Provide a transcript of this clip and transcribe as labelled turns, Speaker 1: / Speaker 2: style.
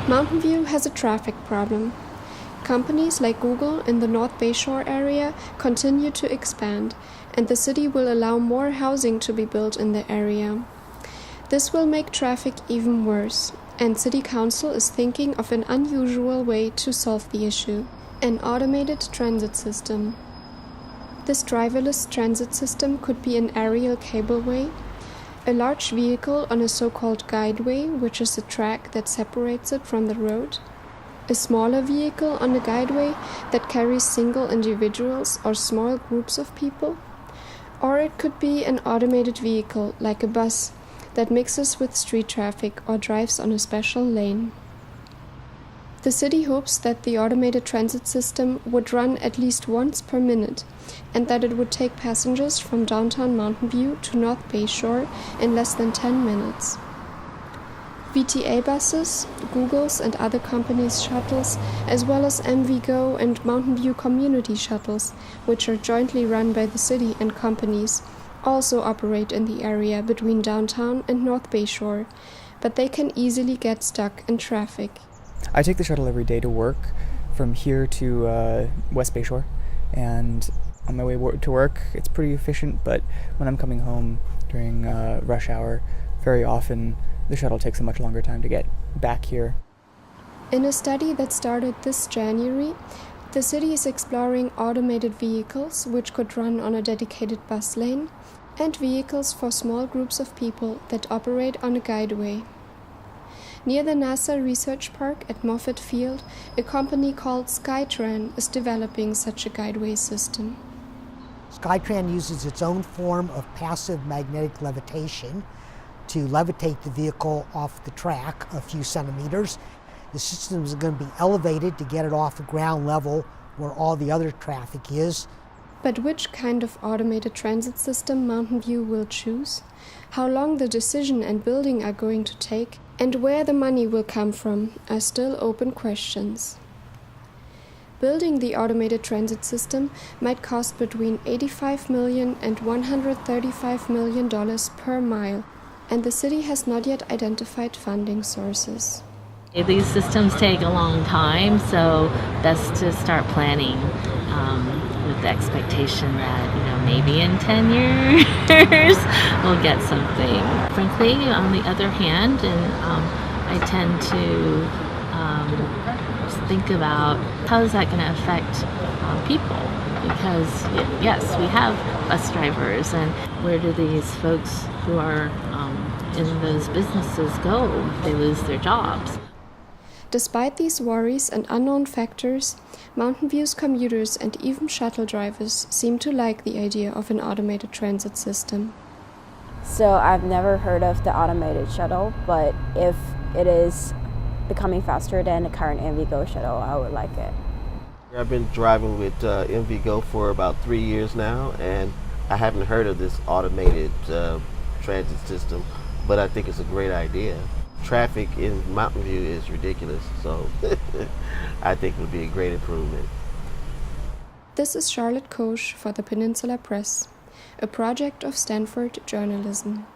Speaker 1: Mountain View has a traffic problem. Companies like Google in the North Bayshore area continue to expand, and the city will allow more housing to be built in the area. This will make traffic even worse, and City Council is thinking of an unusual way to solve the issue: an automated transit system. This driverless transit system could be an aerial cableway, a large vehicle on a so-called guideway, which is a track that separates it from the road, a smaller vehicle on a guideway that carries single individuals or small groups of people, or it could be an automated vehicle like a bus that mixes with street traffic or drives on a special lane. The city hopes that the automated transit system would run at least once per minute, and that it would take passengers from downtown Mountain View to North Bayshore in less than 10 minutes. VTA buses, Google's and other companies' shuttles, as well as MVgo and Mountain View community shuttles, which are jointly run by the city and companies, also operate in the area between downtown and North Bayshore, but they can easily get stuck in traffic.
Speaker 2: I take the shuttle every day to work from here to West Bayshore, and on my way to work it's pretty efficient, but when I'm coming home during rush hour, very often the shuttle takes a much longer time to get back here.
Speaker 1: In a study that started this January, the city is exploring automated vehicles which could run on a dedicated bus lane, and vehicles for small groups of people that operate on a guideway. Near the NASA Research Park at Moffett Field, a company called Skytran is developing such a guideway system.
Speaker 3: Skytran uses its own form of passive magnetic levitation to levitate the vehicle off the track a few centimeters. The system is going to be elevated to get it off the ground level where all the other traffic is.
Speaker 1: But which kind of automated transit system Mountain View will choose, how long the decision and building are going to take, and where the money will come from are still open questions. Building the automated transit system might cost between $85 million and $135 million per mile, and the city has not yet identified funding sources.
Speaker 4: These systems take a long time, so best to start planning with the expectation that, maybe in 10 years we'll get something. Frankly, on the other hand, and I tend to just think about how is that going to affect people, because yes, we have bus drivers, and where do these folks who are in those businesses go if they lose their jobs?
Speaker 1: Despite these worries and unknown factors, Mountain View's commuters and even shuttle drivers seem to like the idea of an automated transit system.
Speaker 5: So I've never heard of the automated shuttle, but if it is becoming faster than the current MVgo shuttle, I would like it.
Speaker 6: I've been driving with MVgo for about 3 years now, and I haven't heard of this automated transit system, but I think it's a great idea. Traffic in Mountain View is ridiculous, so I think it would be a great improvement.
Speaker 1: This is Charlotte Koch for the Peninsula Press, a project of Stanford Journalism.